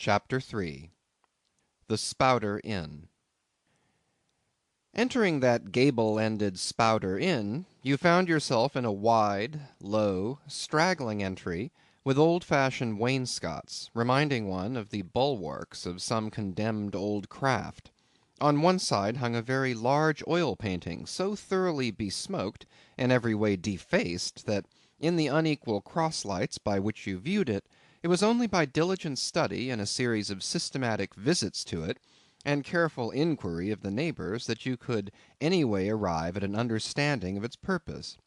CHAPTER 3 The Spouter-Inn Entering that gable-ended Spouter-Inn, you found yourself in a wide, low, straggling entry, with old-fashioned wainscots, reminding one of the bulwarks of some condemned old craft. On one side hung a very large oil painting, so thoroughly besmoked, and every way defaced, that in the unequal cross-lights by which you viewed it, it was only by diligent study and a series of systematic visits to it, and careful inquiry of the neighbors, that you could any way arrive at an understanding of its purpose.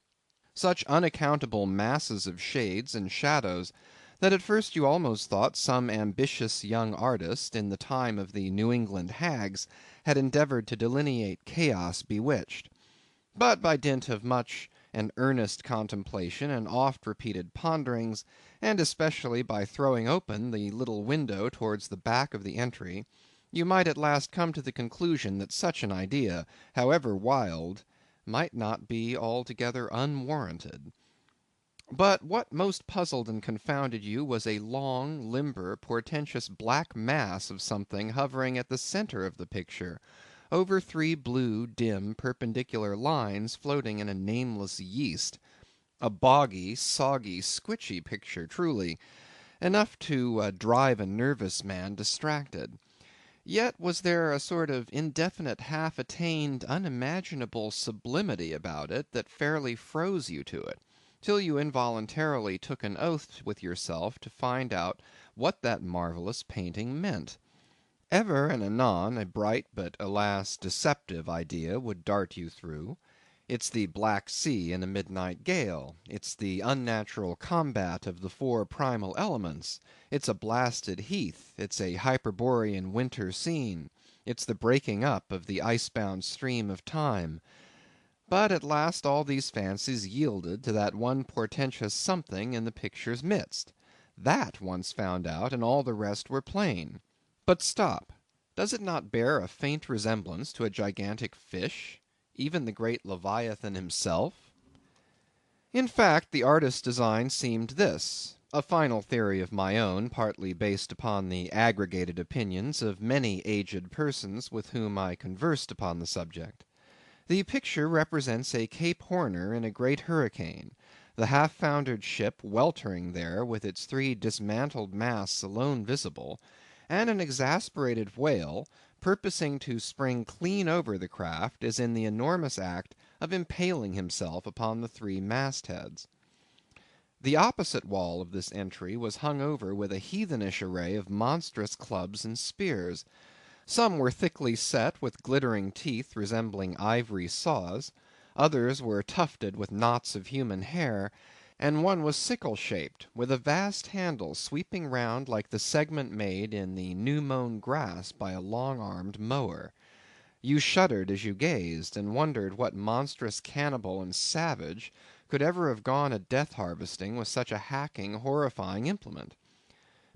Such unaccountable masses of shades and shadows, that at first you almost thought some ambitious young artist, in the time of the New England hags, had endeavored to delineate chaos bewitched. But by dint of much and earnest contemplation and oft repeated ponderings, and especially by throwing open the little window towards the back of the entry, you might at last come to the conclusion that such an idea, however wild, might not be altogether unwarranted. But what most puzzled and confounded you was a long, limber, portentous black mass of something hovering at the centre of the picture, over three blue, dim, perpendicular lines floating in a nameless yeast. A boggy, soggy, squitchy picture truly, enough to drive a nervous man distracted. Yet was there a sort of indefinite, half-attained, unimaginable sublimity about it that fairly froze you to it, till you involuntarily took an oath with yourself to find out what that marvellous painting meant. Ever and anon a bright but, alas, deceptive idea would dart you through. It's the Black Sea in a midnight gale; it's the unnatural combat of the four primal elements; it's a blasted heath; it's a Hyperborean winter scene; it's the breaking up of the ice-bound stream of time. But at last all these fancies yielded to that one portentous something in the picture's midst. That once found out, and all the rest were plain. But stop! Does it not bear a faint resemblance to a gigantic fish, even the great Leviathan himself? In fact, the artist's design seemed this, a final theory of my own, partly based upon the aggregated opinions of many aged persons with whom I conversed upon the subject. The picture represents a Cape Horner in a great hurricane, the half-foundered ship weltering there with its three dismantled masts alone visible, and an exasperated whale, purposing to spring clean over the craft, is in the enormous act of impaling himself upon the three mastheads. The opposite wall of this entry was hung over with a heathenish array of monstrous clubs and spears. Some were thickly set with glittering teeth resembling ivory saws; others were tufted with knots of human hair; and one was sickle-shaped, with a vast handle sweeping round like the segment made in the new-mown grass by a long-armed mower. You shuddered as you gazed, and wondered what monstrous cannibal and savage could ever have gone a death-harvesting with such a hacking, horrifying implement.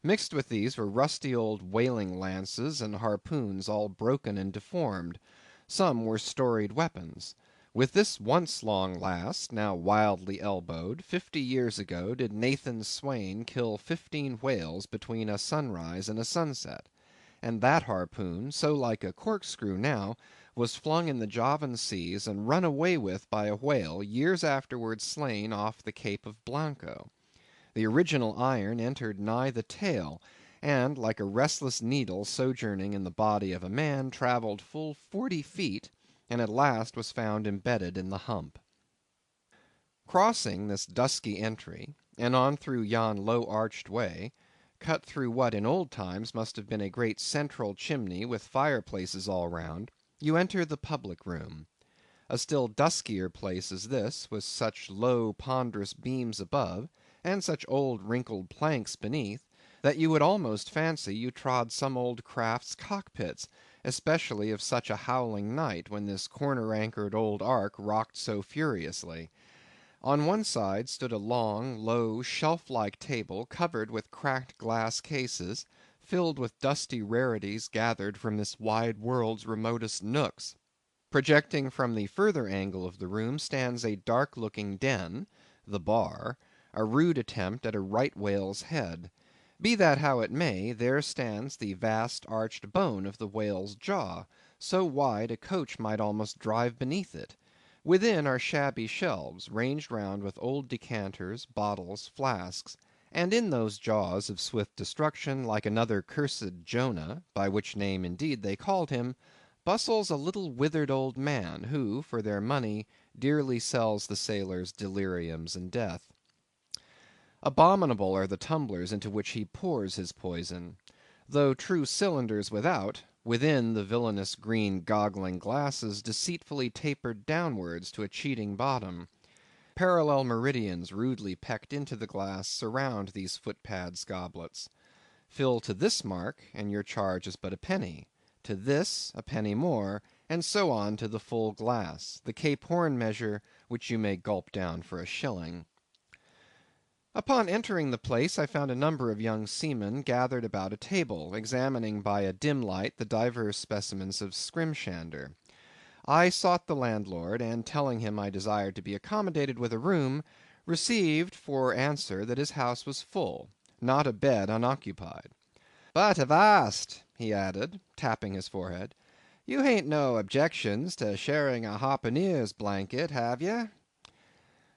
Mixed with these were rusty old whaling lances and harpoons all broken and deformed; some were storied weapons. With this once long last, now wildly elbowed, 50 years ago did Nathan Swain kill 15 whales between a sunrise and a sunset; and that harpoon, so like a corkscrew now, was flung in the Javan seas and run away with by a whale years afterwards slain off the Cape of Blanco. The original iron entered nigh the tail, and, like a restless needle sojourning in the body of a man, travelled full 40 feet, and at last was found embedded in the hump. Crossing this dusky entry, and on through yon low arched way, cut through what in old times must have been a great central chimney with fireplaces all round, you enter the public room. A still duskier place is this, with such low ponderous beams above, and such old wrinkled planks beneath, that you would almost fancy you trod some old craft's cockpits, especially of such a howling night, when this corner-anchored old ark rocked so furiously. On one side stood a long, low, shelf-like table covered with cracked glass cases, filled with dusty rarities gathered from this wide world's remotest nooks. Projecting from the further angle of the room stands a dark-looking den, the bar, a rude attempt at a right whale's head. Be that how it may, there stands the vast arched bone of the whale's jaw, so wide a coach might almost drive beneath it. Within are shabby shelves, ranged round with old decanters, bottles, flasks; and in those jaws of swift destruction, like another cursed Jonah, by which name indeed they called him, bustles a little withered old man, who, for their money, dearly sells the sailors deliriums and death. Abominable are the tumblers into which he pours his poison. Though true cylinders without, within the villainous green goggling glasses deceitfully tapered downwards to a cheating bottom. Parallel meridians rudely pecked into the glass surround these footpads goblets. Fill to this mark, and your charge is but a penny; to this, a penny more; and so on to the full glass, the Cape Horn measure, which you may gulp down for a shilling. Upon entering the place, I found a number of young seamen gathered about a table, examining by a dim light the divers specimens of skrimshander. I sought the landlord, and telling him I desired to be accommodated with a room, received for answer that his house was full, not a bed unoccupied. "But avast," he added, tapping his forehead, "you hain't no objections to sharing a harpooneer's blanket, have ye?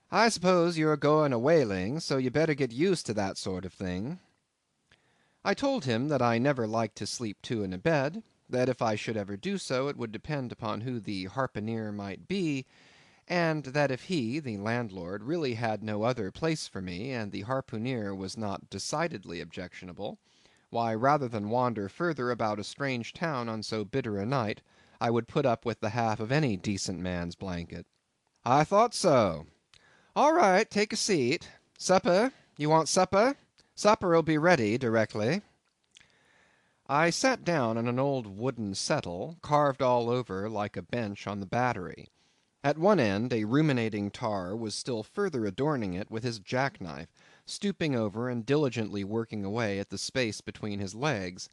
I suppose you're going a whaling, so you better get used to that sort of thing." I told him that I never liked to sleep two in a bed; that if I should ever do so, it would depend upon who the harpooneer might be; and that if he, the landlord, really had no other place for me, and the harpooneer was not decidedly objectionable, why, rather than wander further about a strange town on so bitter a night, I would put up with the half of any decent man's blanket. "I thought so. All right, take a seat. Supper? You want supper? Supper'll be ready directly." I sat down on an old wooden settle, carved all over like a bench on the battery. At one end a ruminating tar was still further adorning it with his jackknife, stooping over and diligently working away at the space between his legs.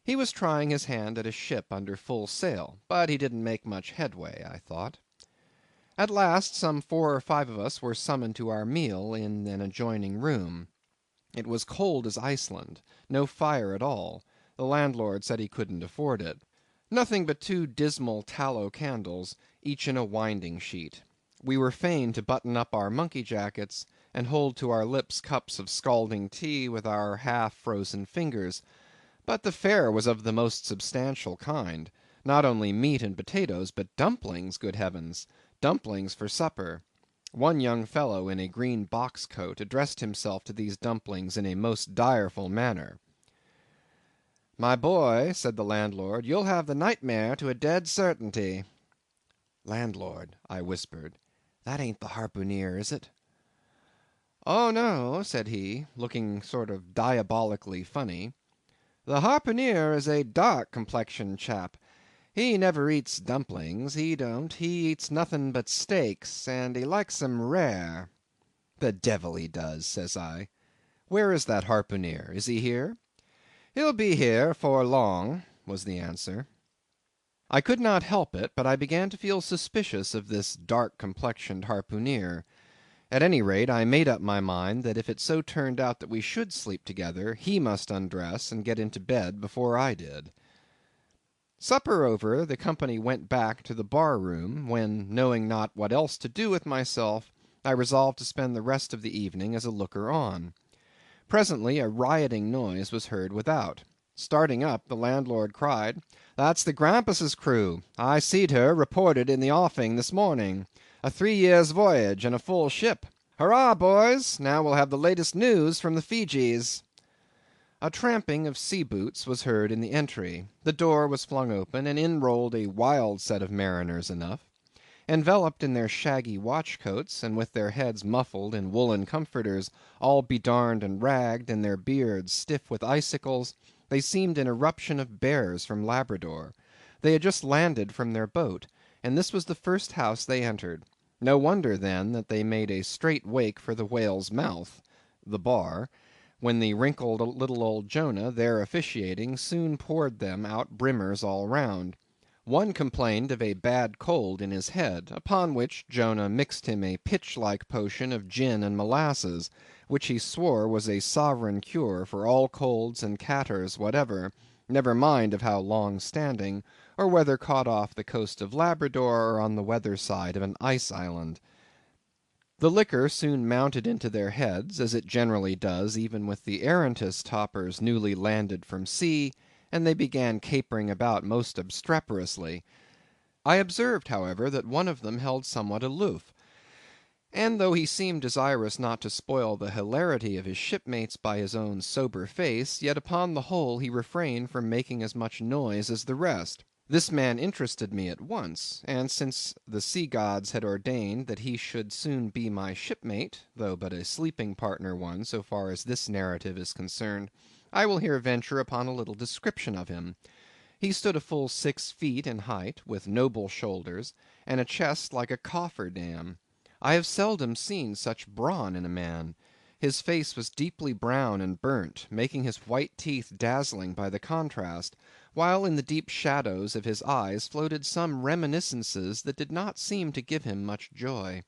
He was trying his hand at a ship under full sail, but he didn't make much headway, I thought. At last some 4 or 5 of us were summoned to our meal in an adjoining room. It was cold as Iceland; no fire at all; the landlord said he couldn't afford it. Nothing but 2 dismal tallow candles, each in a winding sheet. We were fain to button up our monkey jackets, and hold to our lips cups of scalding tea with our half frozen fingers; but the fare was of the most substantial kind; not only meat and potatoes, but dumplings, good heavens! Dumplings for supper. One young fellow in a green box coat addressed himself to these dumplings in a most direful manner. "My boy," said the landlord, "you'll have the nightmare to a dead certainty." "Landlord," I whispered, "that ain't the harpooneer, is it?" "Oh no," said he, looking sort of diabolically funny, "the harpooneer is a dark complexioned chap. He never eats dumplings, he don't; he eats nothing but steaks, and he likes 'em rare." "The devil he does," says I. "Where is that harpooneer? Is he here?" "He'll be here 'fore long," was the answer. I could not help it, but I began to feel suspicious of this dark complexioned harpooneer. At any rate, I made up my mind that if it so turned out that we should sleep together, he must undress and get into bed before I did. Supper over, the company went back to the bar room, when, knowing not what else to do with myself, I resolved to spend the rest of the evening as a looker on. Presently a rioting noise was heard without. Starting up, the landlord cried, "That's the Grampus's crew. I seed her reported in the offing this morning. A 3 years' voyage, and a full ship. Hurrah, boys! Now we'll have the latest news from the Feejees." A tramping of sea boots was heard in the entry; the door was flung open, and in rolled a wild set of mariners enough. Enveloped in their shaggy watch coats, and with their heads muffled in woollen comforters, all bedarned and ragged, and their beards stiff with icicles, they seemed an eruption of bears from Labrador. They had just landed from their boat, and this was the first house they entered. No wonder, then, that they made a straight wake for the whale's mouth, the bar, when the wrinkled little old Jonah, there officiating, soon poured them out brimmers all round. One complained of a bad cold in his head, upon which Jonah mixed him a pitch‐like potion of gin and molasses, which he swore was a sovereign cure for all colds and catarrhs whatever, never mind of how long standing, or whether caught off the coast of Labrador or on the weather side of an ice island. The liquor soon mounted into their heads, as it generally does even with the arrantest topers newly landed from sea, and they began capering about most obstreperously. I observed, however, that one of them held somewhat aloof, and though he seemed desirous not to spoil the hilarity of his shipmates by his own sober face, yet upon the whole he refrained from making as much noise as the rest. This man interested me at once, and since the sea gods had ordained that he should soon be my shipmate, though but a sleeping partner one so far as this narrative is concerned, I will here venture upon a little description of him. He stood a full 6 feet in height, with noble shoulders, and a chest like a coffer‐dam. I have seldom seen such brawn in a man. His face was deeply brown and burnt, making his white teeth dazzling by the contrast, while in the deep shadows of his eyes floated some reminiscences that did not seem to give him much joy.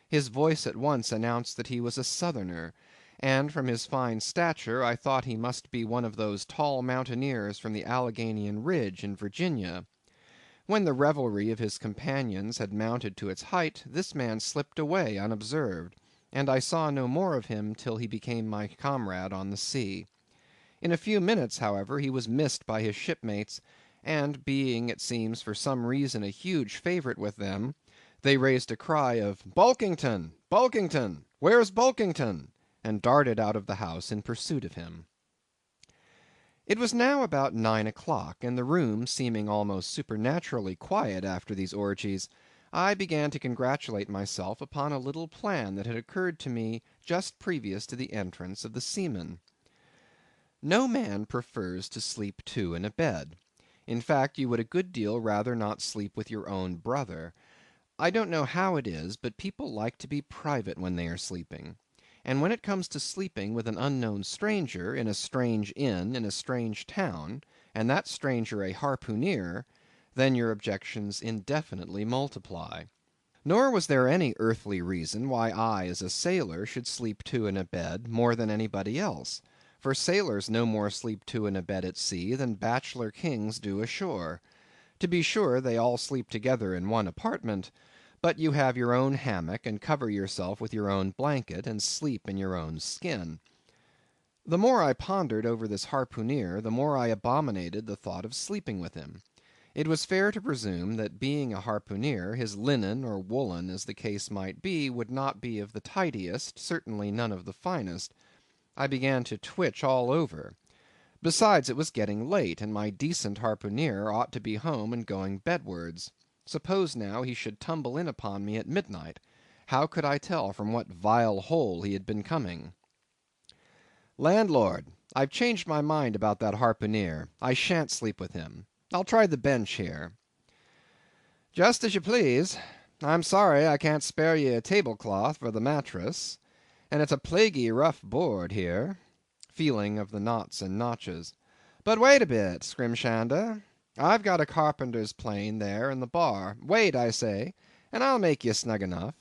His voice at once announced that he was a Southerner, and from his fine stature I thought he must be one of those tall mountaineers from the Alleghanian Ridge in Virginia. When the revelry of his companions had mounted to its height, this man slipped away unobserved, and I saw no more of him till he became my comrade on the sea. In a few minutes, however, he was missed by his shipmates, and being, it seems, for some reason a huge favourite with them, they raised a cry of "Bulkington! Bulkington! Where's Bulkington?" and darted out of the house in pursuit of him. It was now about 9 o'clock, and the room seeming almost supernaturally quiet after these orgies, I began to congratulate myself upon a little plan that had occurred to me just previous to the entrance of the seamen. No man prefers to sleep two in a bed. In fact, you would a good deal rather not sleep with your own brother. I don't know how it is, but people like to be private when they are sleeping. And when it comes to sleeping with an unknown stranger, in a strange inn, in a strange town, and that stranger a harpooner, then your objections indefinitely multiply. Nor was there any earthly reason why I, as a sailor, should sleep two in a bed more than anybody else; for sailors no more sleep two in a bed at sea than bachelor kings do ashore. To be sure, they all sleep together in one apartment, but you have your own hammock, and cover yourself with your own blanket, and sleep in your own skin. The more I pondered over this harpooner, the more I abominated the thought of sleeping with him. It was fair to presume that being a harpooner, his linen or woolen, as the case might be, would not be of the tidiest, certainly none of the finest. I began to twitch all over. Besides, it was getting late, and my decent harpooner ought to be home and going bedwards. Suppose now he should tumble in upon me at midnight. How could I tell from what vile hole he had been coming? "Landlord, I've changed my mind about that harpooner. I shan't sleep with him. I'll try the bench here." "Just as you please. I'm sorry I can't spare ye a tablecloth for the mattress, and it's a plaguey rough board here," feeling of the knots and notches. "But wait a bit, Scrimshander. I've got a carpenter's plane there in the bar. Wait, I say, and I'll make ye snug enough."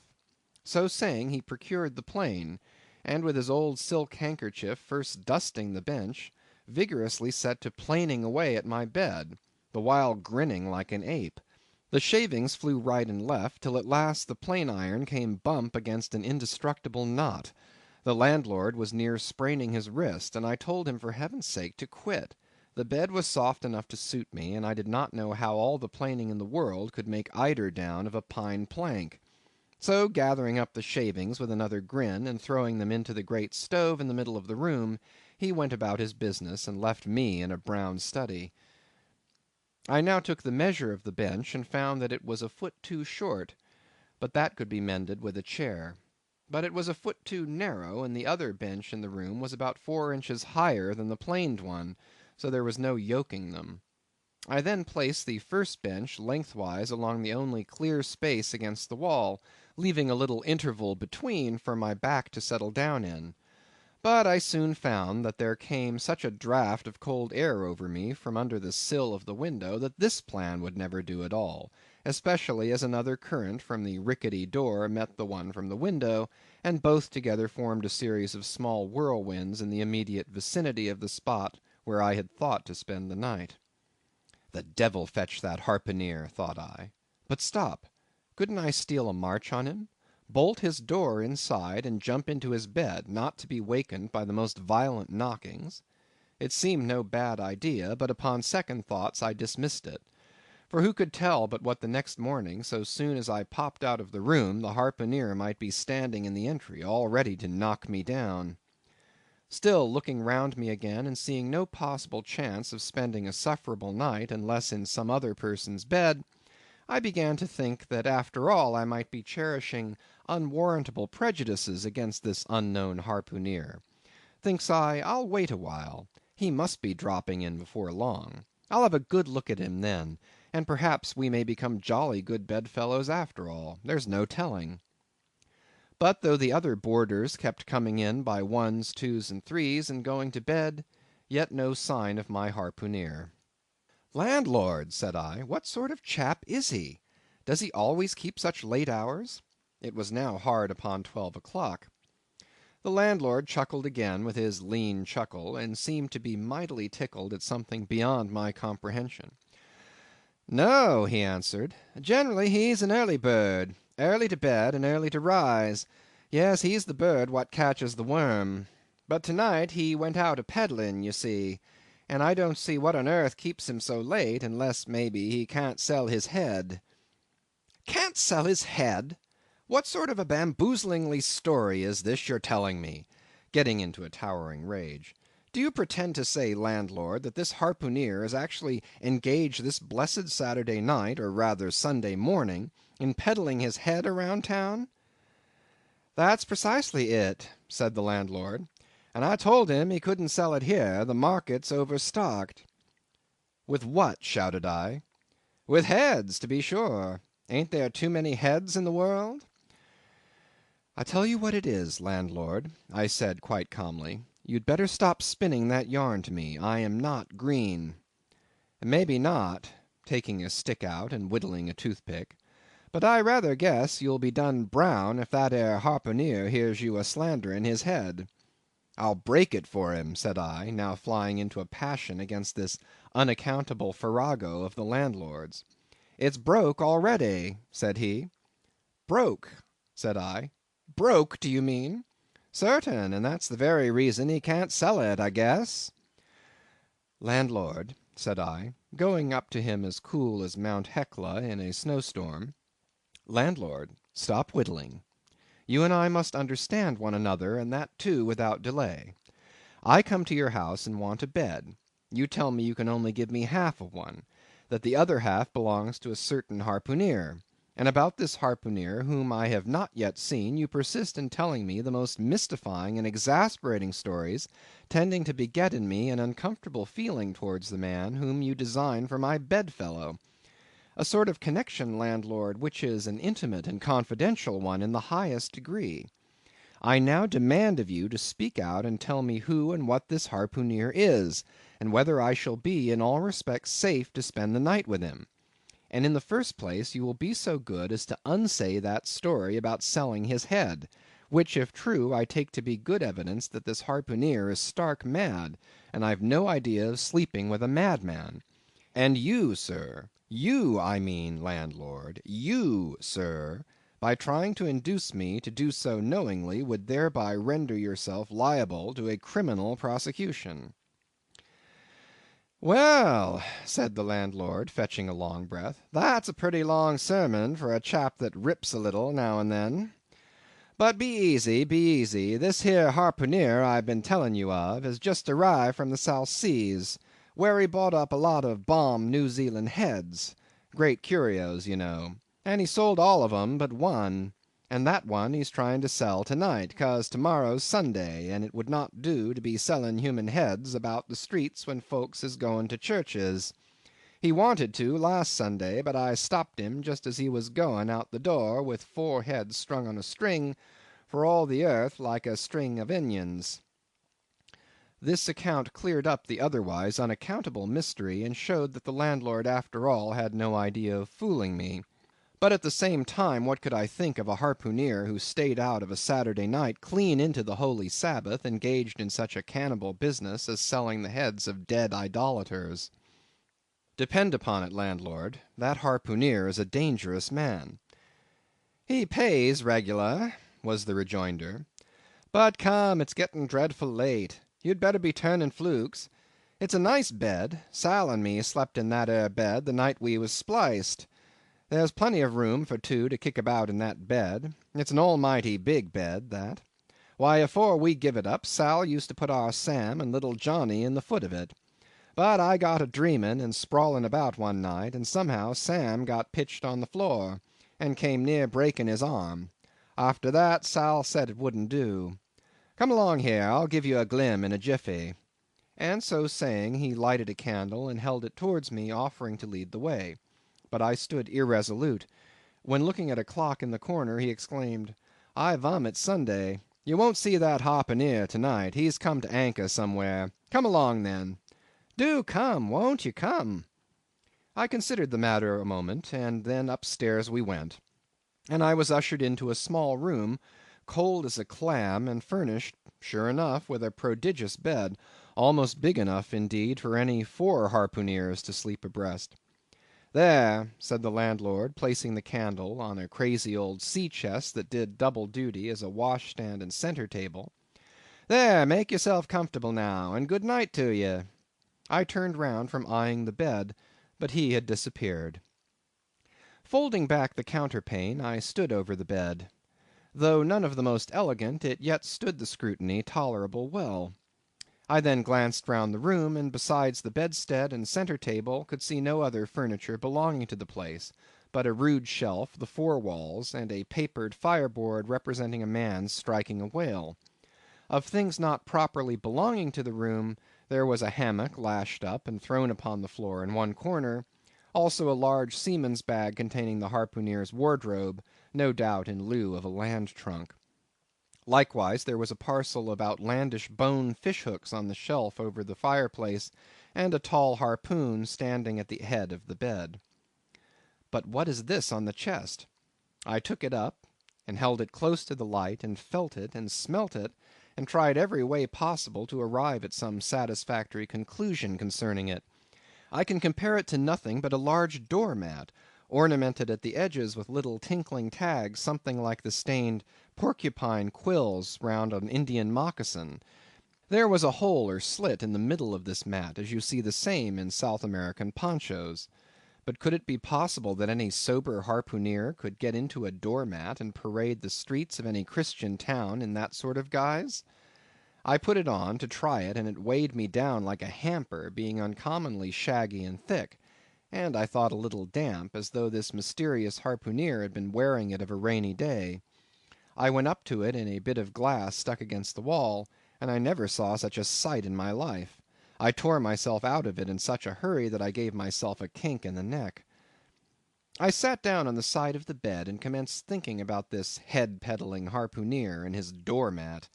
So saying, he procured the plane, and with his old silk handkerchief first dusting the bench, vigorously set to planing away at my bed, the while grinning like an ape. The shavings flew right and left, till at last the plane iron came bump against an indestructible knot. The landlord was near spraining his wrist, and I told him for heaven's sake to quit. The bed was soft enough to suit me, and I did not know how all the planing in the world could make eider down of a pine plank. So gathering up the shavings with another grin, and throwing them into the great stove in the middle of the room, he went about his business, and left me in a brown study. I now took the measure of the bench, and found that it was a foot too short, but that could be mended with a chair. But it was a foot too narrow, and the other bench in the room was about 4 inches higher than the planed one, so there was no yoking them. I then placed the first bench lengthwise along the only clear space against the wall, leaving a little interval between for my back to settle down in. But I soon found that there came such a draught of cold air over me from under the sill of the window, that this plan would never do at all, especially as another current from the rickety door met the one from the window, and both together formed a series of small whirlwinds in the immediate vicinity of the spot where I had thought to spend the night. The devil fetch that harpooner, thought I. But stop, couldn't I steal a march on him? Bolt his door inside, and jump into his bed, not to be wakened by the most violent knockings? It seemed no bad idea, but upon second thoughts I dismissed it. For who could tell but what the next morning, so soon as I popped out of the room, the harpooner might be standing in the entry, all ready to knock me down? Still, looking round me again, and seeing no possible chance of spending a sufferable night unless in some other person's bed, I began to think that after all I might be cherishing unwarrantable prejudices against this unknown harpooner. Thinks I, I'll wait a while. He must be dropping in before long. I'll have a good look at him then, and perhaps we may become jolly good bedfellows after all. There's no telling. But though the other boarders kept coming in by ones, twos, and threes, and going to bed, yet no sign of my harpooner. "Landlord," said I, "what sort of chap is he? Does he always keep such late hours?" It was now hard upon 12 o'clock. The landlord chuckled again with his lean chuckle, and seemed to be mightily tickled at something beyond my comprehension. "No," he answered, "generally he's an early bird, early to bed and early to rise. Yes, he's the bird what catches the worm. But to night he went out a peddling, you see, and I don't see what on earth keeps him so late, unless, maybe, he can't sell his head." "Can't sell his head! What sort of a bamboozlingly story is this you're telling me?" getting into a towering rage. "Do you pretend to say, landlord, that this harpooner is actually engaged this blessed Saturday night, or rather Sunday morning, in peddling his head around town?" "That's precisely it," said the landlord, "and I told him he couldn't sell it here, the market's overstocked." "With what?" shouted I. "With heads, to be sure. Ain't there too many heads in the world?" "I tell you what it is, landlord," I said quite calmly, "you'd better stop spinning that yarn to me. I am not green." "Maybe not," taking a stick out and whittling a toothpick, "but I rather guess you'll be done brown if that ere harpooner hears you a slandering his head." "I'll break it for him," said I, now flying into a passion against this unaccountable farrago of the landlord's. "It's broke already," said he. "Broke," said I. "Broke, do you mean?" "Certain, and that's the very reason he can't sell it, I guess." "Landlord," said I, going up to him as cool as Mount Hecla in a snowstorm, "landlord, stop whittling. You and I must understand one another, and that too without delay. I come to your house and want a bed. You tell me you can only give me half of one, that the other half belongs to a certain harpooner, and about this harpooner, whom I have not yet seen, you persist in telling me the most mystifying and exasperating stories, tending to beget in me an uncomfortable feeling towards the man whom you design for my bedfellow. A sort of connection, landlord, which is an intimate and confidential one in the highest degree. I now demand of you to speak out and tell me who and what this harpooner is, and whether I shall be in all respects safe to spend the night with him. And in the first place, you will be so good as to unsay that story about selling his head, which, if true, I take to be good evidence that this harpooner is stark mad, and I've no idea of sleeping with a madman. And you, sir, you, I mean, landlord, you, sir, by trying to induce me to do so knowingly, would thereby render yourself liable to a criminal prosecution." "Well," said the landlord, fetching a long breath, "that's a pretty long sermon for a chap that rips a little now and then. But be easy, be easy. This here harpooner I've been telling you of has just arrived from the South Seas, where he bought up a lot of bomb New Zealand heads, great curios, you know, and he sold all of 'em but one, and that one he's trying to sell to-night, 'cause to-morrow's Sunday, and it would not do to be selling human heads about the streets when folks is going to churches. He wanted to last Sunday, but I stopped him just as he was going out the door with 4 heads strung on a string, for all the earth like a string of onions. This account cleared up the otherwise unaccountable mystery, and showed that the landlord after all had no idea of fooling me. But at the same time, what could I think of a harpooneer who stayed out of a Saturday night clean into the holy Sabbath, engaged in such a cannibal business as selling the heads of dead idolaters? Depend upon it, landlord, that harpooneer is a dangerous man. He pays regular, was the rejoinder. But come, it's getting dreadful late. You'd better be turning flukes. It's a nice bed. Sal and me slept in that ere bed the night we was spliced. There's plenty of room for two to kick about in that bed. It's an almighty big bed, that. Why, afore we give it up, Sal used to put our Sam and little Johnny in the foot of it. But I got a dreaming and sprawling about one night, and somehow Sam got pitched on the floor, and came near breaking his arm. After that, Sal said it wouldn't do. Come along here, I'll give you a glim in a jiffy. And so saying, he lighted a candle and held it towards me, offering to lead the way. But I stood irresolute, when looking at a clock in the corner, he exclaimed, I vomit Sunday. You won't see that harpooneer to-night. He's come to anchor somewhere. Come along, then. Do come, won't you come? I considered the matter a moment, and then upstairs we went, and I was ushered into a small room, cold as a clam, and furnished, sure enough, with a prodigious bed, almost big enough, indeed, for any 4 harpooneers to sleep abreast. There, said the landlord, placing the candle on a crazy old sea-chest that did double duty as a washstand and centre table. There, make yourself comfortable now, and good night to ye. I turned round from eyeing the bed, but he had disappeared. Folding back the counterpane, I stood over the bed. Though none of the most elegant, it yet stood the scrutiny tolerable well. I then glanced round the room, and besides the bedstead and centre table, could see no other furniture belonging to the place, but a rude shelf, the 4 walls, and a papered fireboard representing a man striking a whale. Of things not properly belonging to the room, there was a hammock lashed up and thrown upon the floor in one corner, also a large seaman's bag containing the harpooneer's wardrobe, no doubt in lieu of a land trunk. Likewise there was a parcel of outlandish bone fish-hooks on the shelf over the fireplace, and a tall harpoon standing at the head of the bed. But what is this on the chest? I took it up, and held it close to the light, and felt it, and smelt it, and tried every way possible to arrive at some satisfactory conclusion concerning it. I can compare it to nothing but a large door-mat, ornamented at the edges with little tinkling tags, something like the stained porcupine quills round an Indian moccasin. There was a hole or slit in the middle of this mat, as you see the same in South American ponchos. But could it be possible that any sober harpooneer could get into a door-mat and parade the streets of any Christian town in that sort of guise? I put it on to try it, and it weighed me down like a hamper, being uncommonly shaggy and thick, and I thought a little damp, as though this mysterious harpooneer had been wearing it of a rainy day. I went up to it in a bit of glass stuck against the wall, and I never saw such a sight in my life. I tore myself out of it in such a hurry that I gave myself a kink in the neck. I sat down on the side of the bed and commenced thinking about this head-peddling harpooneer and his door-mat.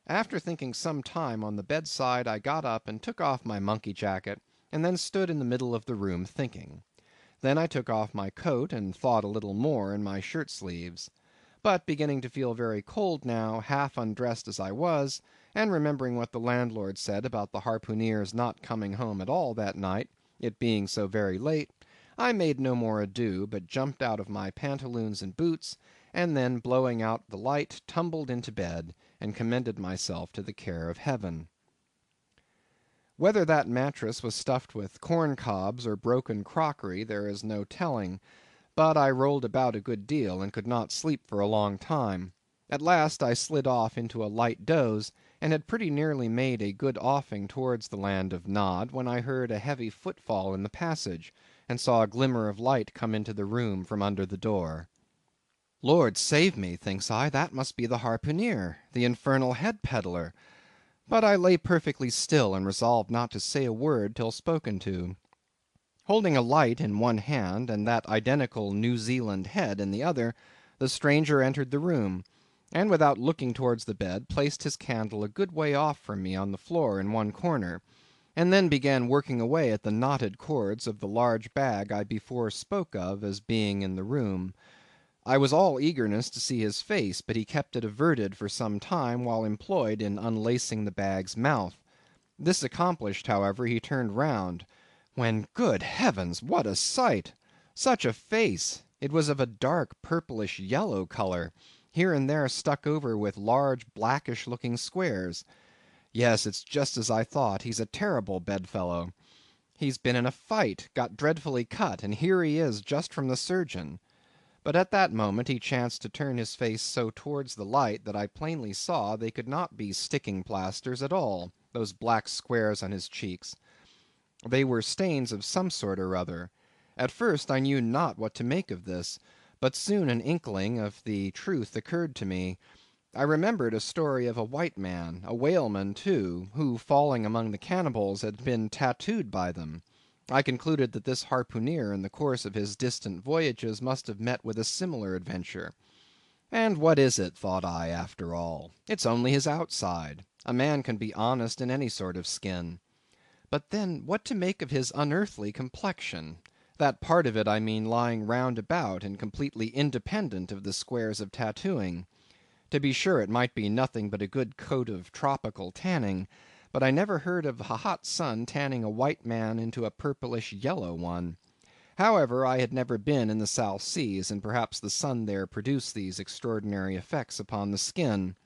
After thinking some time on the bedside, I got up and took off my monkey jacket, and then stood in the middle of the room thinking. Then I took off my coat and thought a little more in my shirt sleeves. But beginning to feel very cold now, half undressed as I was, and remembering what the landlord said about the harpooneer's not coming home at all that night, it being so very late, I made no more ado, but jumped out of my pantaloons and boots, and then blowing out the light, tumbled into bed, and commended myself to the care of Heaven. Whether that mattress was stuffed with corn cobs or broken crockery, there is no telling, but I rolled about a good deal, and could not sleep for a long time. At last I slid off into a light doze, and had pretty nearly made a good offing towards the land of Nod, when I heard a heavy footfall in the passage, and saw a glimmer of light come into the room from under the door. Lord save me, thinks I, that must be the harpooneer, the infernal head-peddler. But I lay perfectly still, and resolved not to say a word till spoken to. Holding a light in one hand, and that identical New Zealand head in the other, the stranger entered the room, and without looking towards the bed, placed his candle a good way off from me on the floor in one corner, and then began working away at the knotted cords of the large bag I before spoke of as being in the room. I was all eagerness to see his face, but he kept it averted for some time while employed in unlacing the bag's mouth. This accomplished, however, he turned round, when, good heavens, what a sight! Such a face! It was of a dark purplish yellow colour, here and there stuck over with large blackish looking squares. Yes, it's just as I thought, he's a terrible bedfellow. He's been in a fight, got dreadfully cut, and here he is just from the surgeon. But at that moment he chanced to turn his face so towards the light that I plainly saw they could not be sticking plasters at all, those black squares on his cheeks. They were stains of some sort or other. At first I knew not what to make of this, but soon an inkling of the truth occurred to me. I remembered a story of a white man, a whaleman too, who falling among the cannibals had been tattooed by them. I concluded that this harpooner in the course of his distant voyages must have met with a similar adventure. And what is it, thought I, after all? It's only his outside. A man can be honest in any sort of skin. But then what to make of his unearthly complexion? That part of it, I mean, lying round about and completely independent of the squares of tattooing. To be sure, it might be nothing but a good coat of tropical tanning, but I never heard of a hot sun tanning a white man into a purplish yellow one. However, I had never been in the South Seas, and perhaps the sun there produced these extraordinary effects upon the skin.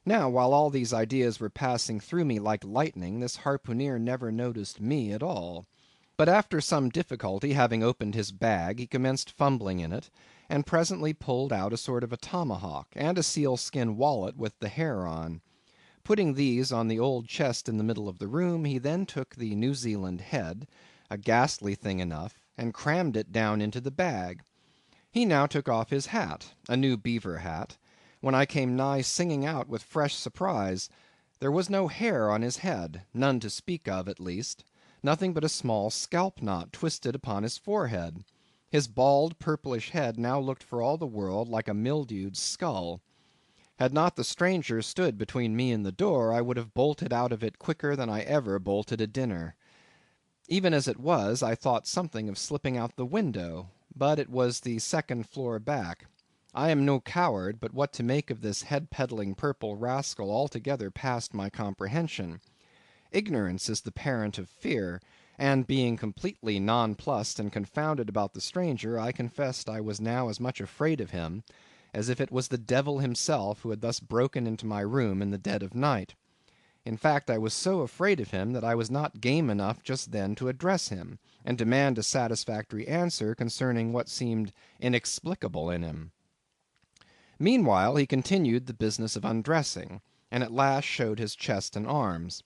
Now, while all these ideas were passing through me like lightning, this harpooner never noticed me at all. But after some difficulty, having opened his bag, he commenced fumbling in it, and presently pulled out a sort of a tomahawk, and a sealskin wallet with the hair on. Putting these on the old chest in the middle of the room, he then took the New Zealand head, a ghastly thing enough, and crammed it down into the bag. He now took off his hat, a new beaver hat, when I came nigh singing out with fresh surprise. There was no hair on his head, none to speak of at least, nothing but a small scalp knot twisted upon his forehead. His bald purplish head now looked for all the world like a mildewed skull. Had not the stranger stood between me and the door, I would have bolted out of it quicker than I ever bolted a dinner. Even as it was, I thought something of slipping out the window, but it was the second floor back. I am no coward, but what to make of this head-peddling purple rascal altogether passed my comprehension. Ignorance is the parent of fear, and being completely nonplussed and confounded about the stranger, I confessed I was now as much afraid of him as if it was the devil himself who had thus broken into my room in the dead of night. In fact, I was so afraid of him that I was not game enough just then to address him, and demand a satisfactory answer concerning what seemed inexplicable in him. Meanwhile he continued the business of undressing, and at last showed his chest and arms.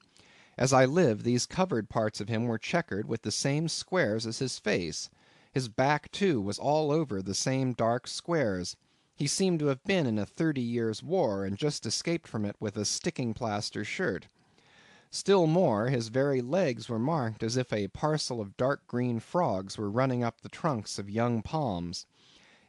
As I live, these covered parts of him were checkered with the same squares as his face. His back, too, was all over the same dark squares. He seemed to have been in a 30 years' war, and just escaped from it with a sticking plaster shirt. Still more, his very legs were marked as if a parcel of dark green frogs were running up the trunks of young palms.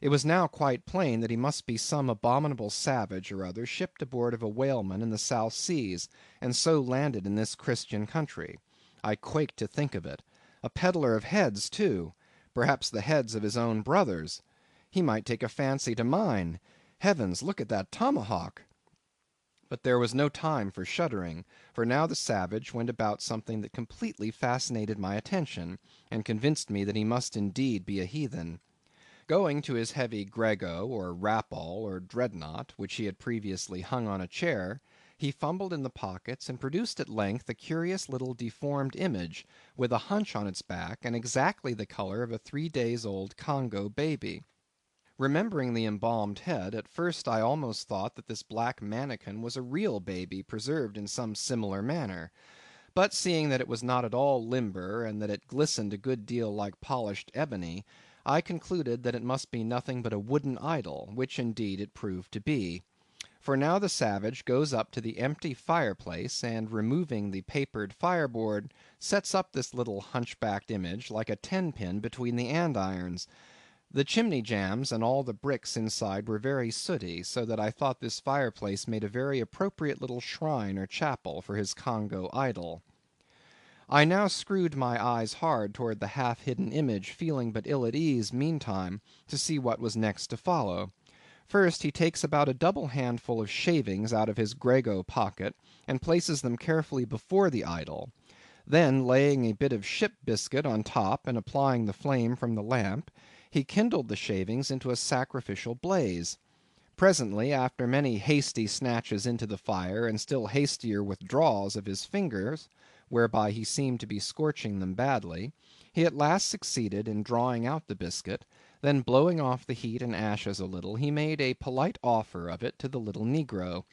It was now quite plain that he must be some abominable savage or other shipped aboard of a whaleman in the South Seas, and so landed in this Christian country. I quaked to think of it. A peddler of heads too, perhaps the heads of his own brothers. He might take a fancy to mine. Heavens, look at that tomahawk! But there was no time for shuddering, for now the savage went about something that completely fascinated my attention, and convinced me that he must indeed be a heathen. Going to his heavy grego, or rapal, or dreadnought, which he had previously hung on a chair, he fumbled in the pockets, and produced at length a curious little deformed image, with a hunch on its back, and exactly the colour of a 3 days old Congo baby. Remembering the embalmed head, at first I almost thought that this black manikin was a real baby preserved in some similar manner; but seeing that it was not at all limber, and that it glistened a good deal like polished ebony, I concluded that it must be nothing but a wooden idol, which indeed it proved to be. For now the savage goes up to the empty fireplace, and removing the papered fireboard, sets up this little hunchbacked image like a 10-pin between the andirons. The chimney jambs and all the bricks inside were very sooty, so that I thought this fireplace made a very appropriate little shrine or chapel for his Congo idol. I now screwed my eyes hard toward the half hidden image, feeling but ill at ease, meantime, to see what was next to follow. First, he takes about a double handful of shavings out of his grego pocket, and places them carefully before the idol. Then, laying a bit of ship biscuit on top, and applying the flame from the lamp, he kindled the shavings into a sacrificial blaze. Presently, after many hasty snatches into the fire, and still hastier withdrawals of his fingers, whereby he seemed to be scorching them badly, he at last succeeded in drawing out the biscuit; then blowing off the heat and ashes a little, he made a polite offer of it to the little negro.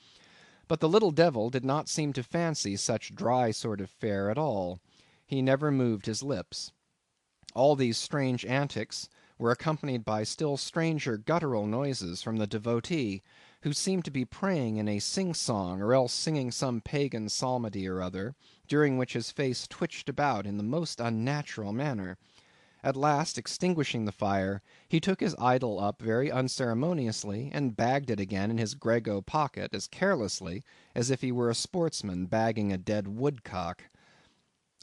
But the little devil did not seem to fancy such dry sort of fare at all. He never moved his lips. All these strange antics were accompanied by still stranger guttural noises from the devotee, who seemed to be praying in a sing-song, or else singing some pagan psalmody or other, during which his face twitched about in the most unnatural manner. At last, extinguishing the fire, he took his idol up very unceremoniously, and bagged it again in his grego pocket as carelessly as if he were a sportsman bagging a dead woodcock.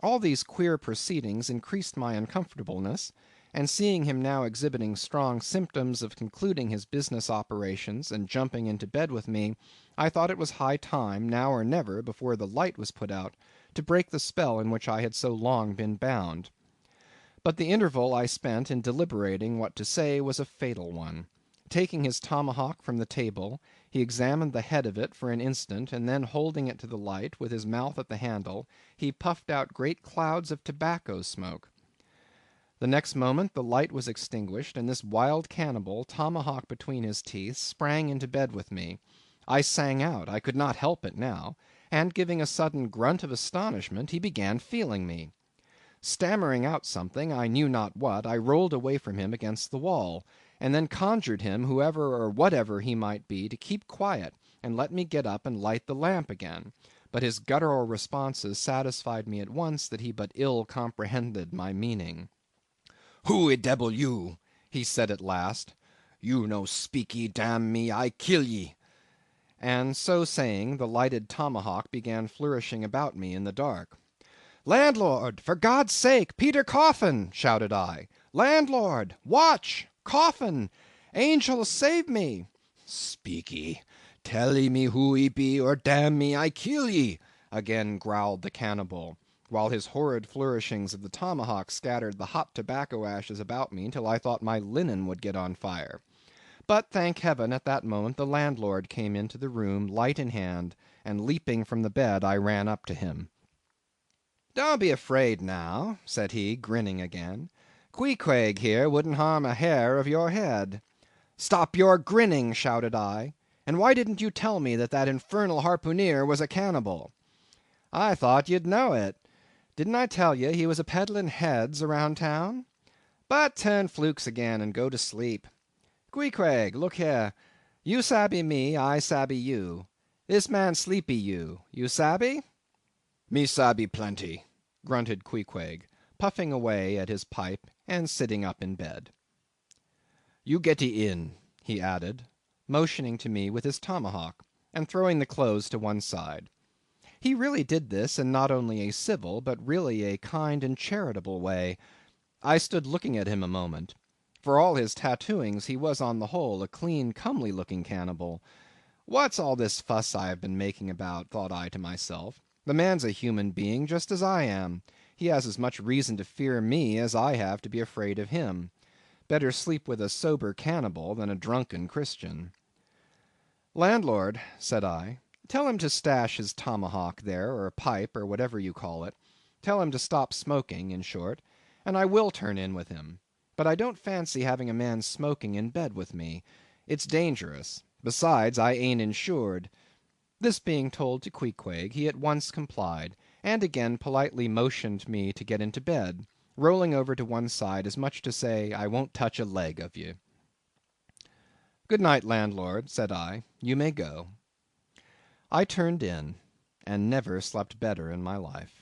All these queer proceedings increased my uncomfortableness, and seeing him now exhibiting strong symptoms of concluding his business operations and jumping into bed with me, I thought it was high time, now or never, before the light was put out, to break the spell in which I had so long been bound. But the interval I spent in deliberating what to say was a fatal one. Taking his tomahawk from the table, he examined the head of it for an instant, and then holding it to the light, with his mouth at the handle, he puffed out great clouds of tobacco smoke. The next moment the light was extinguished, and this wild cannibal, tomahawk between his teeth, sprang into bed with me. I sang out, I could not help it now, and giving a sudden grunt of astonishment, he began feeling me. Stammering out something, I knew not what, I rolled away from him against the wall, and then conjured him, whoever or whatever he might be, to keep quiet, and let me get up and light the lamp again. But his guttural responses satisfied me at once that he but ill comprehended my meaning. "Who debble you?" he said at last. "You no speakee, damn me, I kill ye." And so saying, the lighted tomahawk began flourishing about me in the dark. "Landlord! For God's sake! Peter Coffin!" shouted I. "Landlord! Watch! Coffin! Angels, save me!" "Speak tell ye me who ye be, or damn me, I kill ye," again growled the cannibal, while his horrid flourishings of the tomahawk scattered the hot tobacco ashes about me till I thought my linen would get on fire. But, thank heaven, at that moment the landlord came into the room, light in hand, and leaping from the bed, I ran up to him. "Don't be afraid now," said he, grinning again. "Queequeg here wouldn't harm a hair of your head." "Stop your grinning," shouted I. "And why didn't you tell me that infernal harpooneer was a cannibal?" "I thought you'd know it. Didn't I tell ye he was a peddling heads around town? But turn flukes again and go to sleep. Queequeg, look here. You sabby me, I sabby you. This man sleepy you. You sabby?" "Me sabby plenty," grunted Queequeg, puffing away at his pipe and sitting up in bed. "You getty in," he added, motioning to me with his tomahawk, and throwing the clothes to one side. He really did this in not only a civil, but really a kind and charitable way. I stood looking at him a moment. For all his tattooings, he was on the whole a clean, comely looking cannibal. What's all this fuss I have been making about, thought I to myself. The man's a human being just as I am. He has as much reason to fear me as I have to be afraid of him. Better sleep with a sober cannibal than a drunken Christian. "Landlord," said I, "tell him to stash his tomahawk there, or pipe, or whatever you call it. Tell him to stop smoking, in short, and I will turn in with him. But I don't fancy having a man smoking in bed with me. It's dangerous. Besides, I ain't insured." This being told to Queequeg, he at once complied, and again politely motioned me to get into bed, rolling over to one side as much to say, I won't touch a leg of ye. "Good night, landlord," said I. "You may go." I turned in, and never slept better in my life.